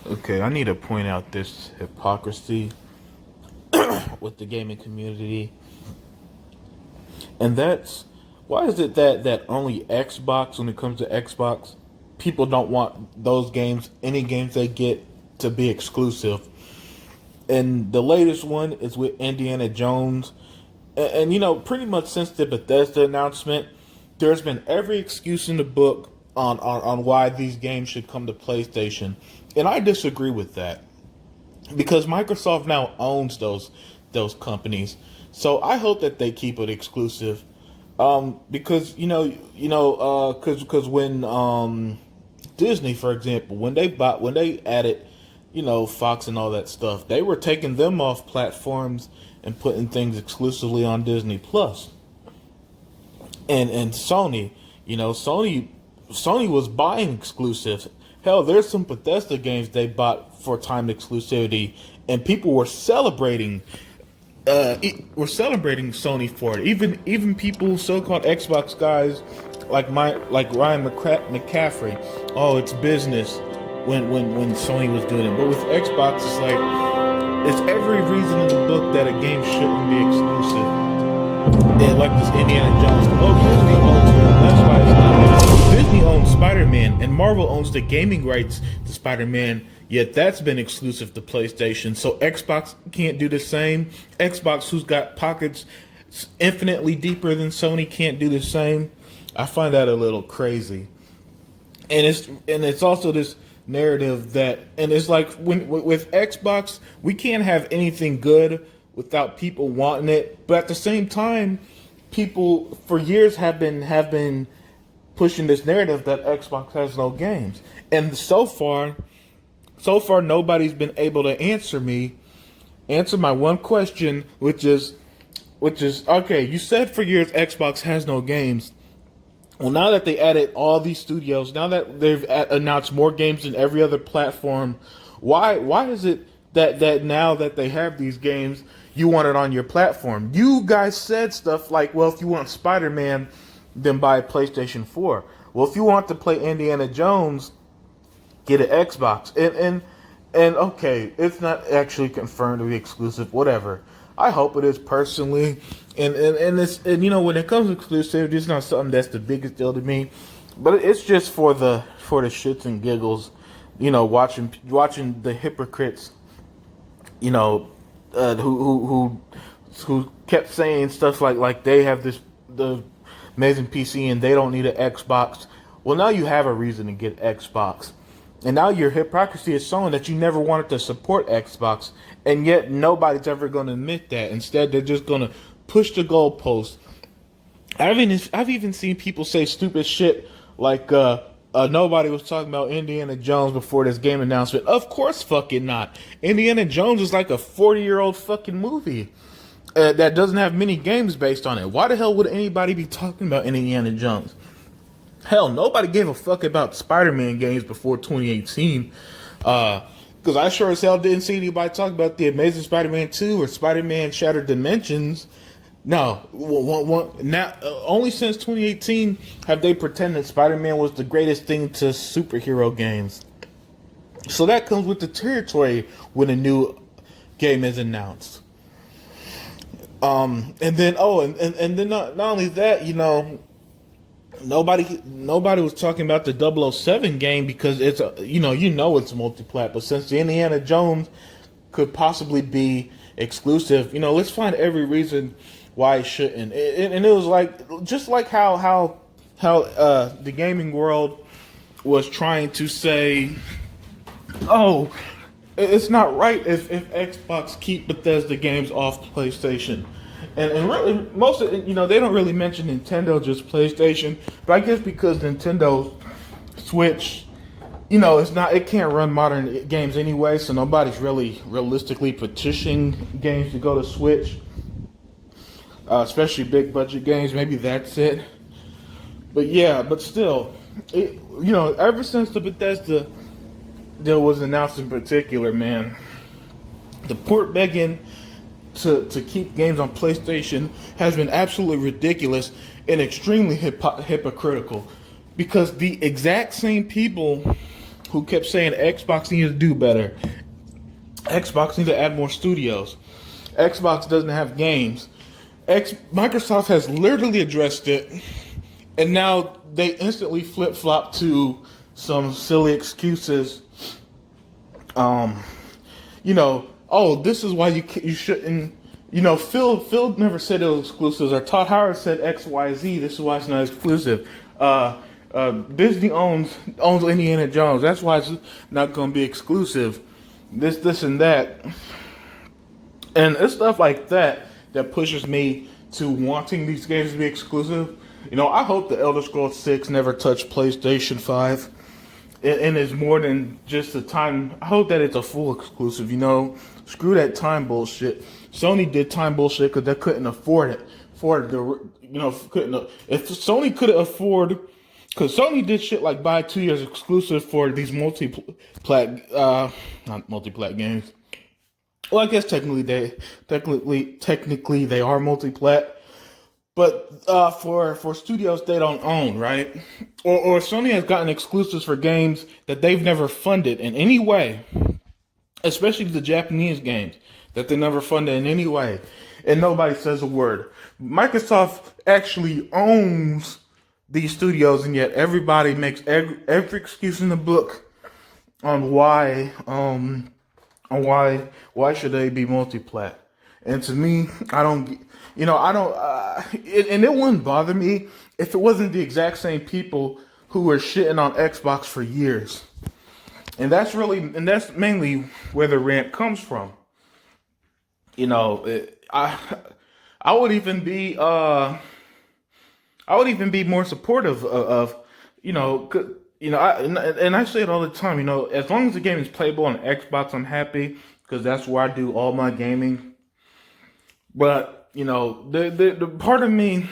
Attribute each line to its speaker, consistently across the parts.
Speaker 1: Okay, I need to point out this hypocrisy with the gaming community, and that's why is it that only Xbox, when it comes to Xbox, people don't want those games, any games they get, to be exclusive. And the latest one is with Indiana Jones, and pretty much since the Bethesda announcement, there's been every excuse in the book on why these games should come to PlayStation, and I disagree with that because Microsoft now owns those companies. So I hope that they keep it exclusive. Because because when Disney, for example, when they added, Fox and all that stuff, they were taking them off platforms and putting things exclusively on Disney Plus. And Sony, Sony was buying exclusives. Hell, there's some Bethesda games they bought for time exclusivity, and people were celebrating. We're celebrating Sony for it. Even people, so-called Xbox guys, like Ryan McCaffrey. Oh, it's business when Sony was doing it. But with Xbox, it's like it's every reason in the book that a game shouldn't be exclusive. And like this Indiana Jones. Oh, Disney owns it. That's why it's not. Disney owns Spider-Man, and Marvel owns the gaming rights to Spider-Man. Yet that's been exclusive to PlayStation. So Xbox can't do the same. Xbox, who's got pockets infinitely deeper than Sony, can't do the same. I find that a little crazy. And it's also this narrative that, and it's like with Xbox, we can't have anything good without people wanting it. But at the same time, people for years have been pushing this narrative that Xbox has no games, and so far nobody's been able to answer my one question, which is okay. You said for years Xbox has no games. Well, now that they added all these studios, now that they've announced more games than every other platform, why is it that now that they have these games, you want it on your platform? You guys said stuff like, well, if you want Spider-Man, then buy a PlayStation 4. Well, if you want to play Indiana Jones, get an Xbox. And okay, it's not actually confirmed to be exclusive, whatever. I hope it is personally. And when it comes to exclusivity, it's not something that's the biggest deal to me. But it's just for the shits and giggles, watching the hypocrites, who kept saying stuff like they have the amazing PC and they don't need an Xbox. Well, now you have a reason to get Xbox. And now your hypocrisy is showing that you never wanted to support Xbox, and yet nobody's ever going to admit that. Instead, they're just going to push the goalpost. I've even seen people say stupid shit like nobody was talking about Indiana Jones before this game announcement. Of course fucking not. Indiana Jones is like a 40-year-old fucking movie that doesn't have many games based on it. Why the hell would anybody be talking about Indiana Jones? Hell, nobody gave a fuck about Spider-Man games before 2018. Because I sure as hell didn't see anybody talk about the Amazing Spider-Man 2 or Spider-Man Shattered Dimensions. No, now only since 2018 have they pretended Spider-Man was the greatest thing to superhero games. So that comes with the territory when a new game is announced. And then not only that, nobody was talking about the 007 game because it's it's multi-plat, but since the Indiana Jones could possibly be exclusive, let's find every reason why it shouldn't. And it was like just like how the gaming world was trying to say, oh, it's not right if Xbox keep Bethesda games off PlayStation. And really, most of they don't really mention Nintendo, just PlayStation. But I guess because Nintendo Switch, it can't run modern games anyway, so nobody's really realistically petitioning games to go to Switch, especially big budget games. Maybe that's it. But yeah, but still, ever since the Bethesda deal was announced in particular, man, the port begging to keep games on PlayStation has been absolutely ridiculous and extremely hypocritical, because the exact same people who kept saying Xbox needs to do better. Xbox needs to add more studios. Xbox doesn't have games. Microsoft has literally addressed it, and now they instantly flip flop to some silly excuses. Oh, this is why you shouldn't. Phil never said it was exclusives, or Todd Howard said X, Y, Z. This is why it's not exclusive. Disney owns Indiana Jones. That's why it's not going to be exclusive. This, and that, and it's stuff like that pushes me to wanting these games to be exclusive. I hope the Elder Scrolls 6 never touched PlayStation 5. And it's more than just a time. I hope that it's a full exclusive. Screw that time bullshit. Sony did time bullshit because they couldn't afford it. If Sony couldn't afford, because Sony did shit like buy 2 years exclusive for these not multi-plat games. Well, I guess technically they are multi-plat. But for studios they don't own, right? Or Sony has gotten exclusives for games that they've never funded in any way, especially the Japanese games that they never funded in any way, and nobody says a word. Microsoft actually owns these studios, and yet everybody makes every excuse in the book on why should they be multi-plat. And to me, and it wouldn't bother me if it wasn't the exact same people who were shitting on Xbox for years. And that's mainly where the rant comes from. I would even be more supportive of I say it all the time. As long as the game is playable on Xbox, I'm happy because that's where I do all my gaming. But the part of me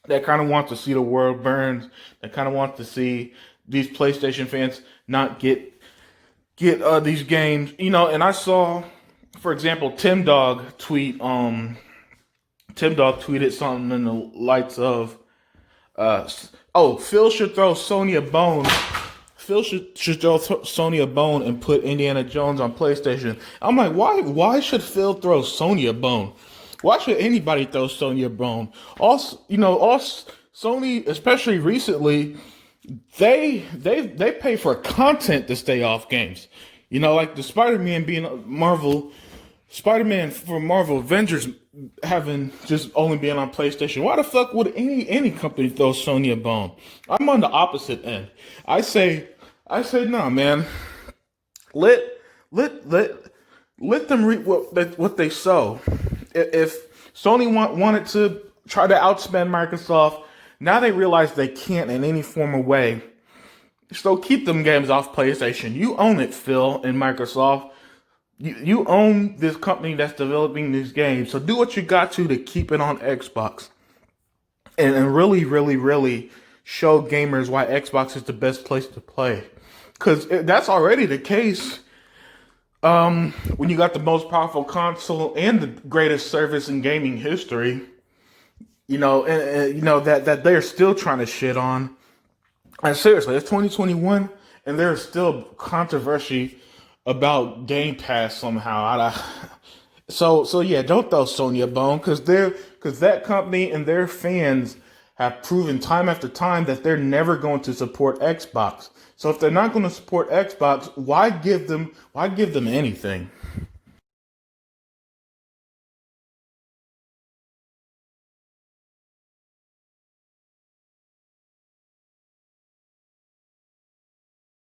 Speaker 1: that kind of wants to see the world burn, that kind of wants to see these PlayStation fans not get these games, and I saw, for example, Tim Dog tweeted something in the lights of, Phil should throw Sony a bone. Phil should throw Sony a bone and put Indiana Jones on PlayStation. I'm like, why should Phil throw Sony a bone? Why should anybody throw Sony a bone? Also, Sony, especially recently, they pay for content to stay off games. Like the Spider-Man for Marvel Avengers having just only being on PlayStation. Why the fuck would any company throw Sony a bone? I'm on the opposite end. I say no, man. Let them reap what they sow. If Sony wanted to try to outspend Microsoft, now they realize they can't in any form or way. So keep them games off PlayStation. You own it, Phil, and Microsoft. You own this company that's developing these games. So do what you got to keep it on Xbox. And really, really, really show gamers why Xbox is the best place to play. Because that's already the case. When you got the most powerful console and the greatest service in gaming history, that they're still trying to shit on. And seriously, it's 2021, and there's still controversy about Game Pass somehow. So yeah, don't throw Sony a bone because that company and their fans have proven time after time that they're never going to support Xbox. So if they're not going to support Xbox, why give them anything?